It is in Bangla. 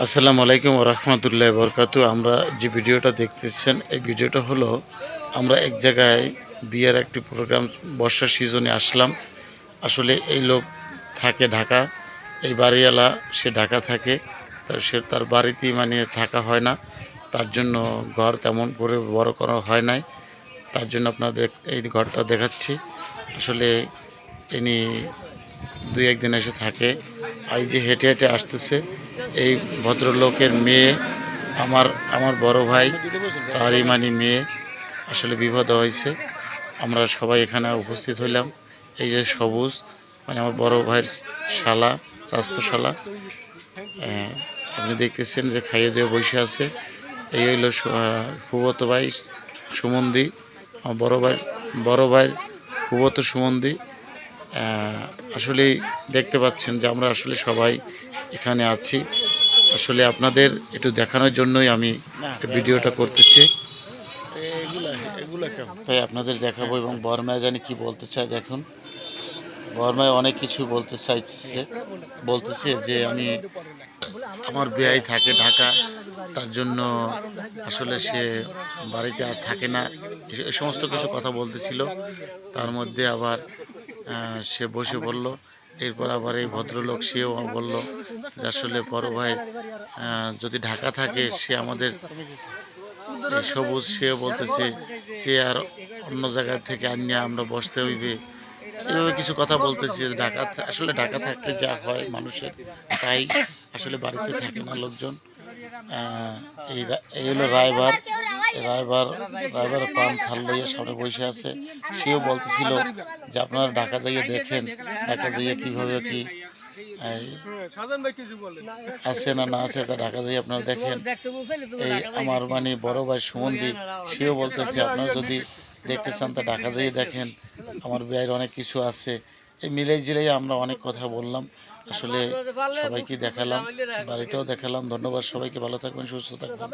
আসসালামু আলাইকুম ওয়া রাহমাতুল্লাহি ওয়া বারাকাতুহু। আমরা যে ভিডিওটা দেখতেছেন এই ভিডিওটা হলো আমরা এক জায়গায় বিয়ের একটি প্রোগ্রাম বর্ষার সিজনে আসলাম। আসলে এই লোক থাকে ঢাকা, এই বাড়িওয়ালা সে ঢাকা থাকে। সে তার বাড়িতেই মানে থাকা হয় না। তার জন্য ঘর তেমন করে বড় করা হয় নাই। তার জন্য আপনাদের এই ঘরটা দেখাচ্ছি। আসলে ইনি ২-১ দিন এসে থাকে। এই যে হেঁটে, হেঁটে আসতেছে এই ভদ্রলোকের মেয়ে আমার আমার বড় ভাই তারই মানে মেয়ে আসলে বিবাহ হয়েছে। আমরা সবাই এখানে উপস্থিত হইলাম। এই যে সবুজ মানে আমার বড় ভাইয়ের শালা, চাচাতো শালা। আপনি দেখতেছেন যে খাইয়ে দিয়ে বসে আছে। এই হইল ফুফাতো ভাই সুমন্দি, আমার বড় ভাইয়ের ফুফাতো সুমন্দি। আসলেই দেখতে পাচ্ছেন যে আমরা আসলে সবাই এখানে আছি। আসলে আপনাদের একটু দেখানোর জন্যই আমি ভিডিওটা করতেছি। তাই আপনাদের দেখাবো এবং বরমায়া জানি কি বলতে চায় দেখুন। বরমায়া অনেক কিছু বলতেছে যে আমি আমার বেয়াই থাকে ঢাকা, তার জন্য আসলে সে বাড়িতে আর থাকে না, এই সমস্ত কিছু কথা বলতেছিল। তার মধ্যে আবার সে বসে পড়ল। এরপর আবার এই ভদ্রলোক সেও বলল যে আসলে বড় ভাই যদি ঢাকা থাকে সে আমাদের সবুজ সেও বলতেছে সে আর অন্য জায়গা থেকে আনিয়ে আমরা বসতে হইবে। এভাবে কিছু কথা বলতেছি। আসলে ঢাকা থাকলে যা হয় মানুষের তাই আসলে বাড়িতে থাকে না লোকজন। এই হলো রায়বার পান থাল লইয়া সামনে বসে আছে। সেও বলতেছিল যে আপনারা ঢাকা যাইয়ে দেখেন, ঢাকা যাইয়ে কীভাবে কি আছে না না আছে, তা ঢাকা যাই আপনারা দেখেন। এই আমার মানে বড় ভাই সুমন্দি সেও বলতেছে আপনারা যদি দেখতে চান তা ঢাকা যাইয়ে দেখেন, আমার ভাইয়ের অনেক কিছু আছে। এই মিলাই জিলাই আমরা অনেক কথা বললাম। আসলে সবাইকে দেখালাম, বাড়িটাও দেখালাম। ধন্যবাদ সবাইকে, ভালো থাকবেন, সুস্থ থাকবেন।